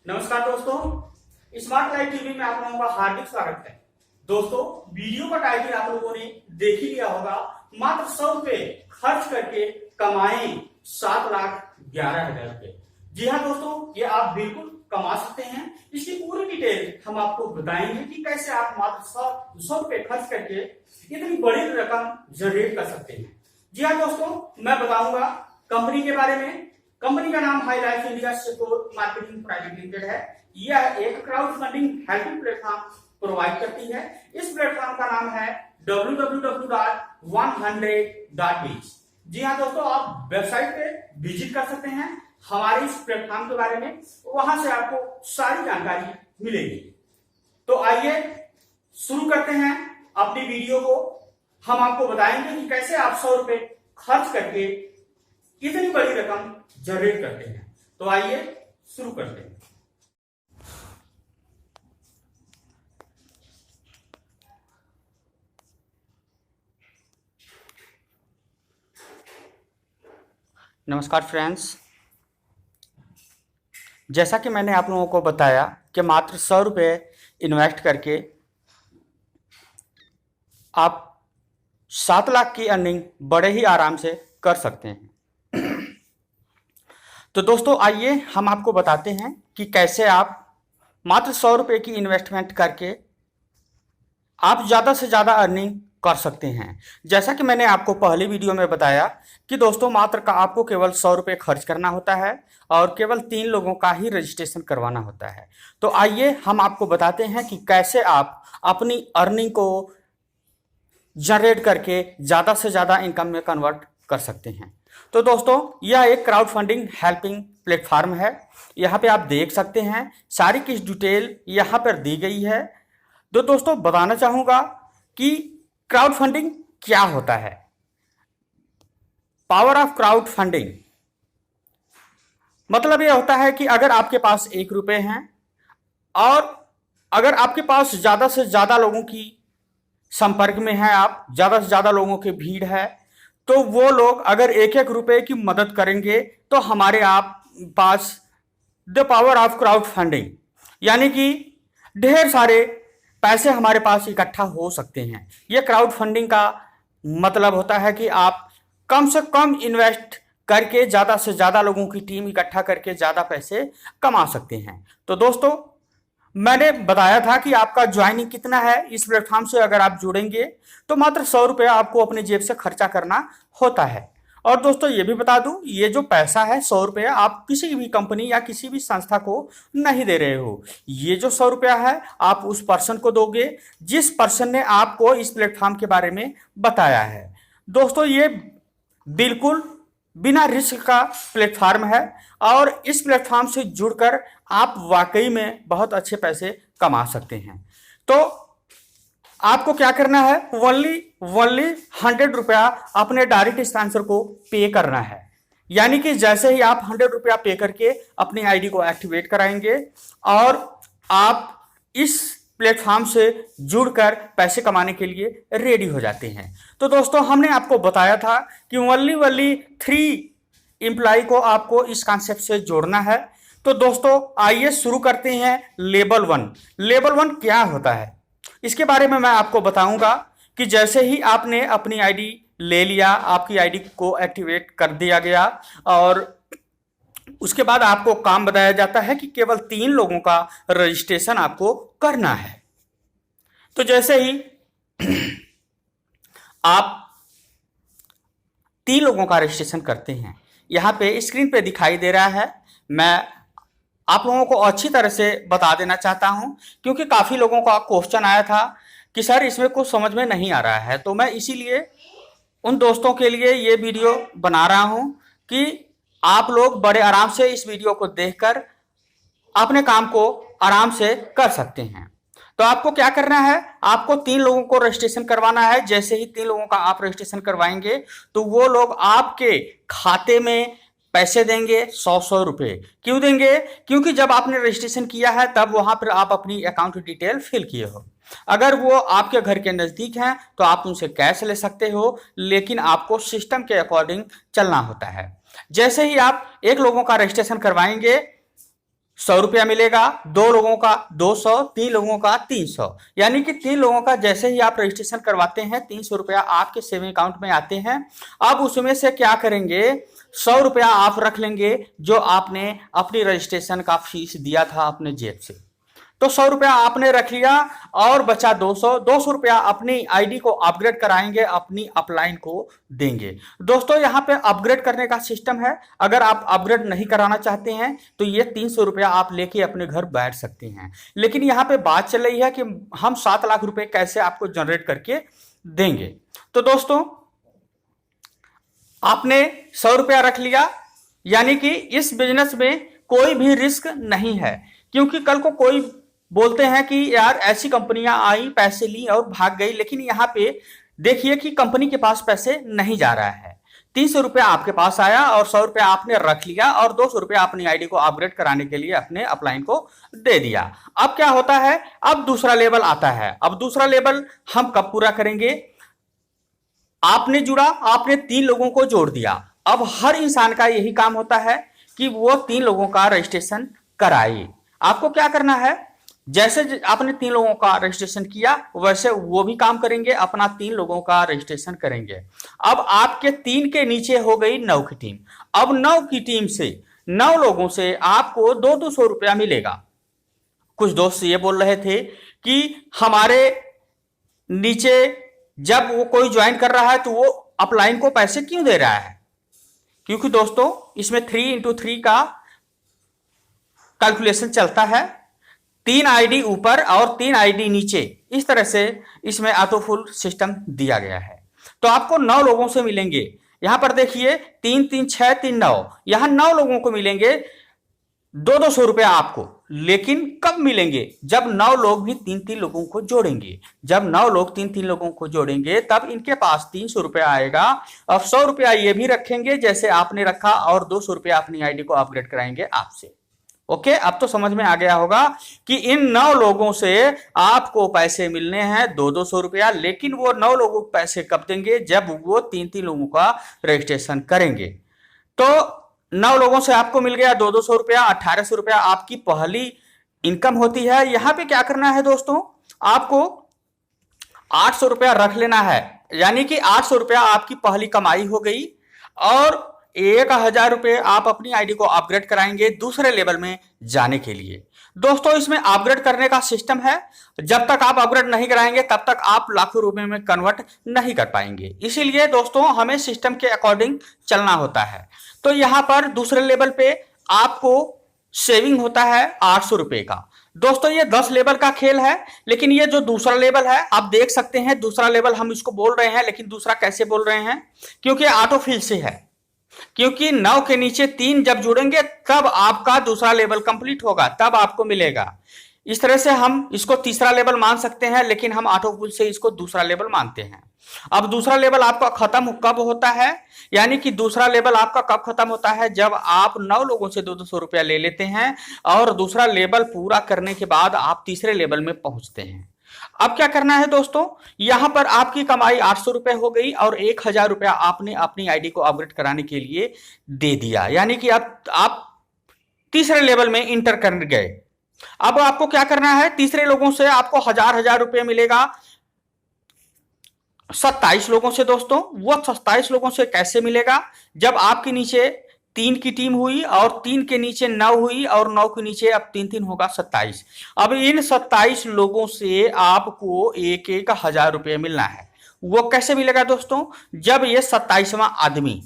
नमस्कार दोस्तों, smart life TV में आप लोगों का हार्दिक स्वागत है। दोस्तों, वीडियो का टाइटल आप लोगों ने देख ही लिया होगा। मात्र 100 रुपए खर्च करके कमाएं 7,11,000 रुपए। जी हाँ दोस्तों, ये आप बिल्कुल कमा सकते हैं। इसकी पूरी डिटेल हम आपको बताएंगे कि कैसे आप मात्र 100 रुपए खर्च करके इतनी बड़ी रकम जनरेट कर सकते हैं। जी हाँ दोस्तों, मैं बताऊंगा कंपनी के बारे में। कंपनी का नाम high life India secure marketing private limited है। यह एक crowd funding helping platform provide करती है। इस प्लेटफॉर्म का नाम है www.100.biz। जी हाँ दोस्तों, आप वेबसाइट पे विजिट कर सकते हैं हमारे इस प्लेटफॉर्म के बारे में। वहां से आपको सारी जानकारी मिलेगी। तो आइए शुरू करते हैं अपनी वीडियो को। हम आपको बताएंगे कि कैसे आप 100 रुपए खर्च करके इतनी बड़ी रकम जनरेट करते हैं। तो आइए शुरू करते हैं। नमस्कार फ्रेंड्स, जैसा कि मैंने आप लोगों को बताया कि मात्र 100 रुपये इन्वेस्ट करके आप 7 लाख की अर्निंग बड़े ही आराम से कर सकते हैं। तो दोस्तों, आइए हम आपको बताते हैं कि कैसे आप मात्र 100 रुपये की इन्वेस्टमेंट करके आप ज़्यादा से ज़्यादा अर्निंग कर सकते हैं। जैसा कि मैंने आपको पहले वीडियो में बताया कि दोस्तों मात्र का आपको केवल 100 रुपये खर्च करना होता है और केवल 3 लोगों का ही रजिस्ट्रेशन करवाना होता है। तो आइए हम आपको बताते हैं कि कैसे आप अपनी अर्निंग को जनरेट करके ज़्यादा से ज़्यादा इनकम में कन्वर्ट कर सकते हैं। तो दोस्तों, यह एक क्राउड फंडिंग हेल्पिंग प्लेटफॉर्म है। यहाँ पे आप देख सकते हैं सारी की डिटेल यहाँ पर दी गई है। तो दोस्तों, बताना चाहूँगा कि क्राउड फंडिंग क्या होता है। पावर ऑफ क्राउड फंडिंग मतलब यह होता है कि अगर आपके पास 1 रुपये हैं और अगर आपके पास ज़्यादा से ज़्यादा लोगों की संपर्क में है, आप ज़्यादा से ज़्यादा लोगों की भीड़ है, तो वो लोग अगर 1-1 रुपये की मदद करेंगे तो हमारे आप पास the power of crowd funding यानी कि ढेर सारे पैसे हमारे पास इकट्ठा हो सकते हैं। ये क्राउड फंडिंग का मतलब होता है कि आप कम से कम इन्वेस्ट करके ज़्यादा से ज़्यादा लोगों की टीम इकट्ठा करके ज़्यादा पैसे कमा सकते हैं। तो दोस्तों, मैंने बताया था कि आपका ज्वाइनिंग कितना है। इस प्लेटफॉर्म से अगर आप जुड़ेंगे तो मात्र 100 रुपये आपको अपने जेब से खर्चा करना होता है। और दोस्तों, ये भी बता दूं, ये जो पैसा है 100 रुपये आप किसी भी कंपनी या किसी भी संस्था को नहीं दे रहे हो। ये जो 100 रुपया है आप उस पर्सन को दोगे जिस पर्सन ने आपको इस प्लेटफॉर्म के बारे में बताया है। दोस्तों, ये बिल्कुल बिना रिस्क का प्लेटफॉर्म है और इस प्लेटफॉर्म से जुड़कर आप वाकई में बहुत अच्छे पैसे कमा सकते हैं। तो आपको क्या करना है, ओनली 100 रुपया अपने डायरेक्ट स्पॉन्सर को पे करना है। यानी कि जैसे ही आप 100 रुपया पे करके अपनी आईडी को एक्टिवेट कराएंगे और आप इस प्लेटफॉर्म से जुड़कर पैसे कमाने के लिए रेडी हो जाते हैं। तो दोस्तों, हमने आपको बताया था कि ओनली 3 एम्प्लॉय को आपको इस कॉन्सेप्ट से जोड़ना है। तो दोस्तों, आइए शुरू करते हैं लेवल 1। लेवल 1 क्या होता है इसके बारे में मैं आपको बताऊंगा कि जैसे ही आपने अपनी आईडी ले लिया, आपकी आईडी को एक्टिवेट कर दिया गया और उसके बाद आपको काम बताया जाता है कि केवल 3 लोगों का रजिस्ट्रेशन आपको करना है। तो जैसे ही आप 3 लोगों का रजिस्ट्रेशन करते हैं, यहाँ पे स्क्रीन पे दिखाई दे रहा है। मैं आप लोगों को अच्छी तरह से बता देना चाहता हूं क्योंकि काफ़ी लोगों का क्वेश्चन आया था कि सर इसमें कुछ समझ में नहीं आ रहा है। तो मैं इसीलिए उन दोस्तों के लिए ये वीडियो बना रहा हूं कि आप लोग बड़े आराम से इस वीडियो को देखकर अपने काम को आराम से कर सकते हैं। तो आपको क्या करना है, आपको 3 लोगों को रजिस्ट्रेशन करवाना है। जैसे ही 3 लोगों का आप रजिस्ट्रेशन करवाएंगे तो वो लोग आपके खाते में पैसे देंगे 100 रुपये। क्यों देंगे? क्योंकि जब आपने रजिस्ट्रेशन किया है तब वहां पर आप अपनी अकाउंट डिटेल फिल किए हो। अगर वो आपके घर के नज़दीक हैं तो आप उनसे कैश ले सकते हो, लेकिन आपको सिस्टम के अकॉर्डिंग चलना होता है। जैसे ही आप 1 लोगों का रजिस्ट्रेशन करवाएंगे 100 रुपया मिलेगा, 2 लोगों का 200, 3 लोगों का 300। यानी कि 3 लोगों का जैसे ही आप रजिस्ट्रेशन करवाते हैं 300 रुपया आपके सेविंग अकाउंट में आते हैं। अब उसमें से क्या करेंगे, 100 रुपया आप रख लेंगे जो आपने अपनी रजिस्ट्रेशन का फीस दिया था अपने जेब से। तो 100 रुपया आपने रख लिया और बचा 200। 200 रुपया अपनी आईडी को अपग्रेड कराएंगे, अपनी अपलाइन को देंगे। दोस्तों यहाँ पे अपग्रेड करने का सिस्टम है, अगर आप अपग्रेड नहीं कराना चाहते हैं तो ये 300 रुपया आप लेके अपने घर बैठ सकते हैं। लेकिन यहाँ पे बात चल रही है कि हम 7 लाख रुपए कैसे आपको जनरेट करके देंगे। तो दोस्तों आपने 100 रुपया रख लिया, यानी कि इस बिजनेस में कोई भी रिस्क नहीं है, क्योंकि कल को कोई बोलते हैं कि यार ऐसी कंपनियां आई, पैसे ली और भाग गई। लेकिन यहां पे देखिए कि कंपनी के पास पैसे नहीं जा रहा है। 300 रुपया आपके पास आया और 100 रुपया आपने रख लिया और 200 रुपया अपनी आईडी को अपग्रेड कराने के लिए अपने अपलाइन को दे दिया। अब क्या होता है, अब दूसरा लेवल आता है। अब दूसरा लेवल हम कब पूरा करेंगे, आपने जुड़ा, आपने 3 लोगों को जोड़ दिया। अब हर इंसान का यही काम होता है कि वो 3 लोगों का रजिस्ट्रेशन कराए। आपको क्या करना है, जैसे आपने 3 लोगों का रजिस्ट्रेशन किया वैसे वो भी काम करेंगे, अपना 3 लोगों का रजिस्ट्रेशन करेंगे। अब आपके 3 के नीचे हो गई 9 की टीम। अब 9 की टीम से 9 लोगों से आपको 200 रुपया मिलेगा। कुछ दोस्त ये बोल रहे थे कि हमारे नीचे जब वो कोई ज्वाइन कर रहा है तो वो अपलाइन को पैसे क्यों दे रहा है, क्योंकि दोस्तों इसमें 3x3 का कैलकुलेशन चलता है। 3 आईडी ऊपर और 3 आईडी नीचे, इस तरह से इसमें ऑटो फुल सिस्टम दिया गया है। तो आपको 9 लोगों से मिलेंगे। यहां पर देखिए 3 3 6 3 9, यहां 9 लोगों को मिलेंगे 200 रुपया आपको। लेकिन कब मिलेंगे, जब 9 लोग भी 3 लोगों को जोड़ेंगे। जब 9 लोग 3 लोगों को जोड़ेंगे तब इनके पास 300 रुपया आएगा। अब 100 रुपया ये भी रखेंगे जैसे आपने रखा और 200 रुपया अपनी आईडी को अपग्रेड कराएंगे आपसे। ओके, अब तो समझ में आ गया होगा कि इन 9 लोगों से आपको पैसे मिलने हैं 200 रुपया। लेकिन वो 9 लोगों को पैसे कब देंगे, जब वो 3 लोगों का रजिस्ट्रेशन करेंगे। तो 9 लोगों से आपको मिल गया 200 रुपया, 1800 रुपया आपकी पहली इनकम होती है। यहां पे क्या करना है दोस्तों, आपको 800 रुपया रख लेना है, यानी कि 800 रुपया आपकी पहली कमाई हो गई। और 1000 रुपये आप अपनी आईडी को अपग्रेड कराएंगे दूसरे लेवल में जाने के लिए। दोस्तों इसमें अपग्रेड करने का सिस्टम है, जब तक आप अपग्रेड नहीं कराएंगे तब तक आप लाखों रुपए में कन्वर्ट नहीं कर पाएंगे। इसीलिए दोस्तों हमें सिस्टम के अकॉर्डिंग चलना होता है। तो यहां पर दूसरे लेवल पे आपको सेविंग होता है 800 रुपए का। दोस्तों ये 10 लेवल का खेल है, लेकिन ये जो दूसरा लेवल है आप देख सकते हैं। दूसरा लेवल हम इसको बोल रहे हैं, लेकिन दूसरा कैसे बोल रहे हैं, क्योंकि ऑटो फिल से है। क्योंकि 9 के नीचे 3 जब जुड़ेंगे तब आपका दूसरा लेवल कंप्लीट होगा, तब आपको मिलेगा। इस तरह से हम इसको तीसरा लेवल मान सकते हैं, लेकिन हम ऑटो फिल से इसको दूसरा लेवल मानते हैं। अब दूसरा लेवल आपका खत्म कब होता है, यानी कि दूसरा लेवल आपका कब खत्म होता है, जब आप 9 लोगों से 200 रुपया ले लेते हैं और दूसरा लेवल पूरा करने के बाद आप तीसरे लेवल में पहुंचते हैं। अब क्या करना है दोस्तों, यहां पर आपकी कमाई 800 रुपए हो गई और 1000 रुपया आपने अपनी आईडी को अपग्रेड कराने के लिए दे दिया, यानी कि आप तीसरे लेवल में इंटर कर गए। अब आपको क्या करना है, तीसरे लोगों से आपको 1000 रुपये मिलेगा 27 लोगों से। दोस्तों वो 27 लोगों से कैसे मिलेगा, जब आपके नीचे 3 की टीम हुई और 3 के नीचे 9 हुई और 9 के नीचे अब 3 होगा 27। अब इन 27 लोगों से आपको 1000 रुपये मिलना है। वो कैसे मिलेगा दोस्तों, जब ये 27वां आदमी,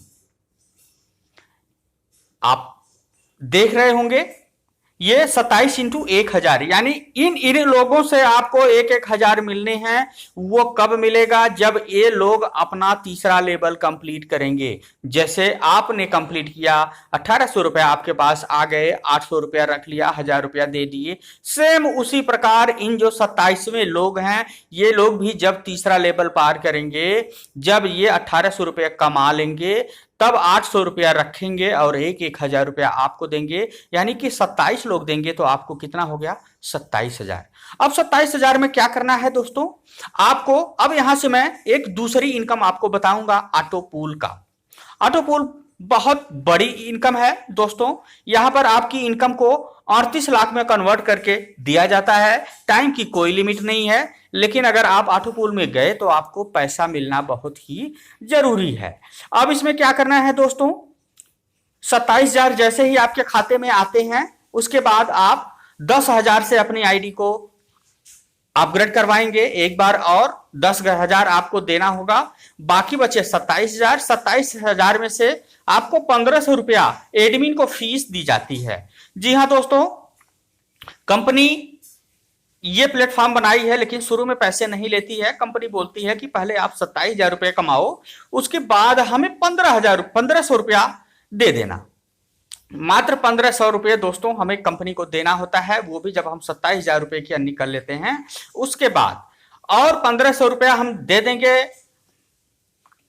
आप देख रहे होंगे ये 27 इंटू 1000, यानी इन लोगों से आपको 1000 मिलने हैं। वो कब मिलेगा, जब ये लोग अपना तीसरा लेवल कंप्लीट करेंगे। जैसे आपने कंप्लीट किया, 1800 रुपया आपके पास आ गए, 800 रुपया रख लिया, 1000 रुपया दे दिए। सेम उसी प्रकार इन जो 27वें लोग हैं, ये लोग भी जब तीसरा लेवल पार करेंगे, जब ये 1800 रुपया कमा लेंगे, तब 800 रुपया रखेंगे और 1000 रुपया आपको देंगे, यानी कि 27 लोग देंगे तो आपको कितना हो गया, 27,000। अब 27,000 में क्या करना है दोस्तों, आपको अब यहां से मैं एक दूसरी इनकम आपको बताऊंगा ऑटो पूल का। ऑटो पूल बहुत बड़ी इनकम है दोस्तों। यहां पर आपकी इनकम को 38 लाख में कन्वर्ट करके दिया जाता है। टाइम की कोई लिमिट नहीं है, लेकिन अगर आप ऑटो पूल में गए तो आपको पैसा मिलना बहुत ही जरूरी है। अब इसमें क्या करना है दोस्तों, 27,000 जैसे ही आपके खाते में आते हैं, उसके बाद आप 10,000 से अपनी आईडी को अपग्रेड करवाएंगे एक बार, और 10,000 आपको देना होगा। बाकी बचे 27,000। 27,000 में से आपको 1,500 रुपया एडमिन को फीस दी जाती है। जी हाँ दोस्तों, कंपनी ये प्लेटफॉर्म बनाई है, लेकिन शुरू में पैसे नहीं लेती है। कंपनी बोलती है कि पहले आप 27,000 रुपये कमाओ, उसके बाद हमें 1,500 रुपया दे देना। मात्र 1,500 रुपये दोस्तों हमें कंपनी को देना होता है, वो भी जब हम 27,000 रुपये की अर्निंग कर लेते हैं। उसके बाद और 1,500 रुपया हम दे देंगे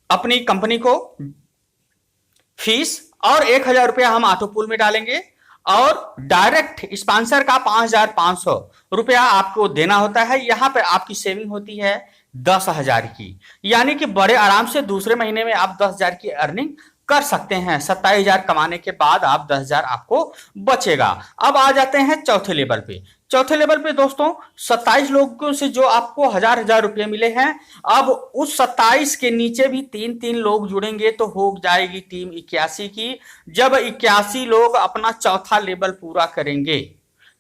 अपनी कंपनी को फीस, और 1,000 रुपया हम ऑटो पूल में डालेंगे, और डायरेक्ट स्पॉन्सर का 5,500 रुपया आपको देना होता है। यहां पे आपकी सेविंग होती है 10,000 की, यानी कि बड़े आराम से दूसरे महीने में आप 10,000 की अर्निंग कर सकते हैं। 27,000 कमाने के बाद आप 10,000 आपको बचेगा। अब आ जाते हैं चौथे लेवल पे। चौथे लेवल पे दोस्तों 27 लोगों से जो आपको 1,000 रुपये मिले हैं, अब उस 27 के नीचे भी 3-3 लोग जुड़ेंगे तो हो जाएगी टीम 81 की। जब 81 लोग अपना चौथा लेवल पूरा करेंगे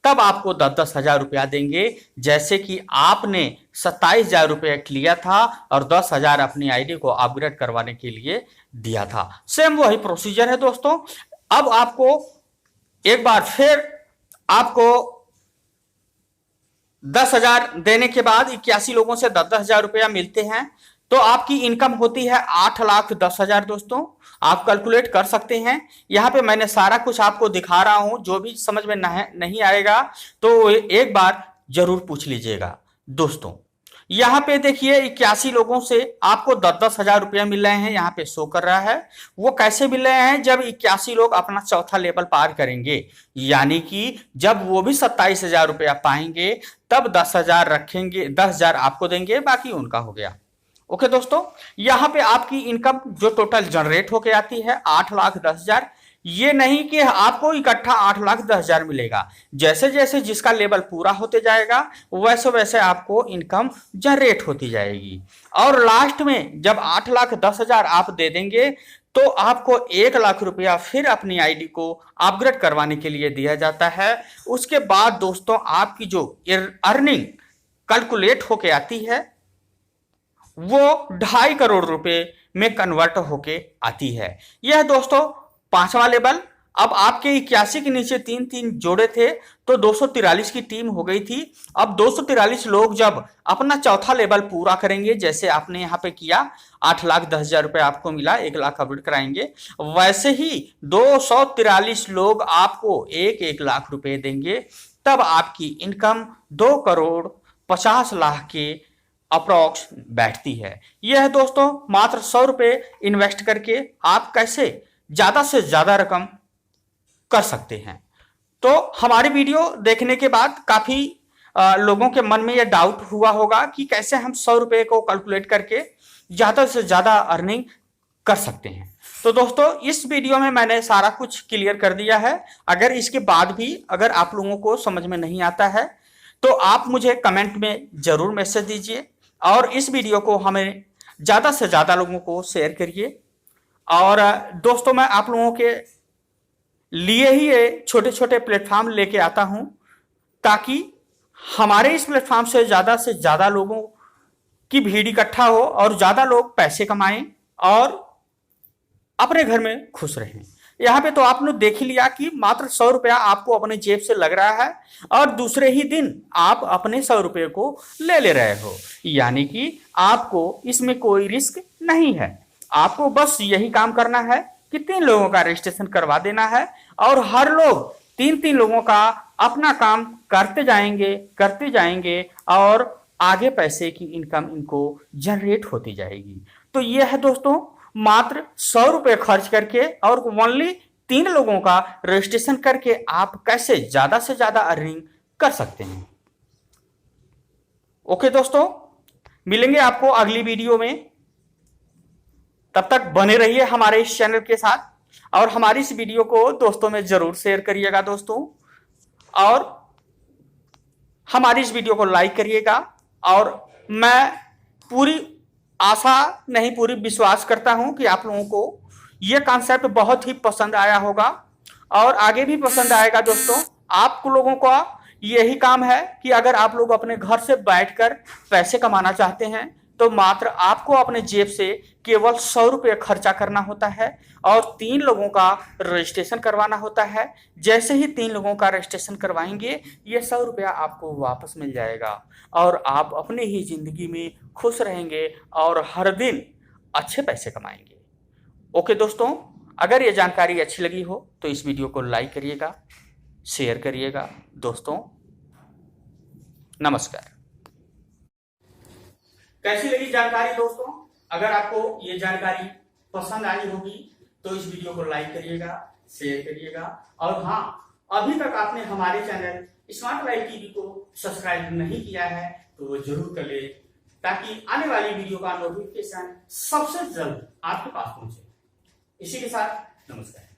तब आपको 10,000 रुपया देंगे, जैसे कि आपने 27,000 रुपया लिया था और 10,000 अपनी आईडी को अपग्रेड करवाने के लिए दिया था। सेम वही प्रोसीजर है दोस्तों। अब आपको एक बार फिर आपको 10,000 देने के बाद 81 लोगों से 10,000 रुपया मिलते हैं, तो आपकी इनकम होती है 8,10,000 दोस्तों। आप कैलकुलेट कर सकते हैं। यहां पे मैंने सारा कुछ आपको दिखा रहा हूं, जो भी समझ में नहीं आएगा तो एक बार जरूर पूछ लीजिएगा दोस्तों। यहां पे देखिए 81 लोगों से आपको 10,000 रुपया मिल रहे हैं, यहां पे शो कर रहा है। वो कैसे मिल रहे हैं, जब 81 लोग अपना चौथा लेवल पार करेंगे, यानी कि जब वो भी 27,000 रुपया पाएंगे तब 10,000 रखेंगे, 10,000 आपको देंगे, बाकी उनका हो गया। ओके दोस्तों, यहां पे आपकी इनकम जो टोटल जनरेट होके आती है 8,10,000। ये नहीं कि आपको इकट्ठा 8,10,000 मिलेगा, जैसे जैसे जिसका लेवल पूरा होते जाएगा वैसे वैसे आपको इनकम जनरेट होती जाएगी। और लास्ट में जब 8,10,000 आप दे देंगे तो आपको 1,00,000 रुपया फिर अपनी आईडी को अपग्रेड करवाने के लिए दिया जाता है। उसके बाद दोस्तों आपकी जो अर्निंग कैलकुलेट होके आती है वो 2.5 करोड़ रुपए में कन्वर्ट होके आती है। यह दोस्तों 5वां लेवल। अब आपके 81 के नीचे 3-3 जोड़े थे तो 243 की टीम हो गई थी। अब 243 लोग जब अपना चौथा लेवल पूरा करेंगे, जैसे आपने यहाँ पे किया 8,10,000 रुपए आपको मिला, 1,00,000 अपडेट कराएंगे, वैसे ही 243 लोग आपको 1-1 लाख रुपए देंगे। तब आपकी इनकम 2,50,00,000 के अप्रॉक्स बैठती है। यह है दोस्तों मात्र 100 रुपए इन्वेस्ट करके आप कैसे ज्यादा से ज्यादा रकम कर सकते हैं। तो हमारी वीडियो देखने के बाद काफी लोगों के मन में यह डाउट हुआ होगा कि कैसे हम 100 रुपए को कैलकुलेट करके ज्यादा से ज्यादा अर्निंग कर सकते हैं। तो दोस्तों इस वीडियो में मैंने सारा कुछ क्लियर कर दिया है। अगर इसके बाद भी अगर आप लोगों को समझ में नहीं आता है तो आप मुझे कमेंट में जरूर मैसेज दीजिए, और इस वीडियो को हमें ज़्यादा से ज़्यादा लोगों को शेयर करिए। और दोस्तों मैं आप लोगों के लिए ही ये छोटे छोटे प्लेटफॉर्म लेके आता हूं, ताकि हमारे इस प्लेटफॉर्म से ज़्यादा लोगों की भीड़ इकट्ठा हो और ज़्यादा लोग पैसे कमाएं और अपने घर में खुश रहें। यहाँ पे तो आपने देख ही लिया कि मात्र 100 रुपया आपको अपने जेब से लग रहा है और दूसरे ही दिन आप अपने 100 रुपये को ले रहे हो, यानी कि आपको इसमें कोई रिस्क नहीं है। आपको बस यही काम करना है कि 3 लोगों का रजिस्ट्रेशन करवा देना है, और हर लोग 3-3 लोगों का अपना काम करते जाएंगे और आगे पैसे की इनकम इनको जनरेट होती जाएगी। तो यह है दोस्तों मात्र 100 रुपये खर्च करके और ओनली 3 लोगों का रजिस्ट्रेशन करके आप कैसे ज्यादा से ज्यादा अर्निंग कर सकते हैं। ओके दोस्तों, मिलेंगे आपको अगली वीडियो में। तब तक बने रहिए हमारे इस चैनल के साथ। और हमारी इस वीडियो को दोस्तों में जरूर शेयर करिएगा दोस्तों, और हमारी इस वीडियो को लाइक करिएगा। और मैं पूरी आशा नहीं, पूरी विश्वास करता हूं कि आप लोगों को यह कॉन्सेप्ट बहुत ही पसंद आया होगा और आगे भी पसंद आएगा दोस्तों। आप लोगों का यही काम है कि अगर आप लोग अपने घर से बैठकर पैसे कमाना चाहते हैं तो मात्र आपको अपने जेब से केवल 100 रुपये खर्चा करना होता है और 3 लोगों का रजिस्ट्रेशन करवाना होता है। जैसे ही 3 लोगों का रजिस्ट्रेशन करवाएंगे, ये 100 रुपया आपको वापस मिल जाएगा और आप अपने ही जिंदगी में खुश रहेंगे और हर दिन अच्छे पैसे कमाएंगे। ओके दोस्तों, अगर ये जानकारी अच्छी लगी हो तो इस वीडियो को लाइक करिएगा, शेयर करिएगा दोस्तों। नमस्कार। कैसी लगी जानकारी दोस्तों? अगर आपको ये जानकारी पसंद आई होगी तो इस वीडियो को लाइक करिएगा, शेयर करिएगा। और हाँ, अभी तक आपने हमारे चैनल स्मार्ट लाइफ टीवी को सब्सक्राइब नहीं किया है तो वो जरूर कर ले, ताकि आने वाली वीडियो का नोटिफिकेशन सबसे जल्द आपके पास पहुंचे। इसी के साथ नमस्कार।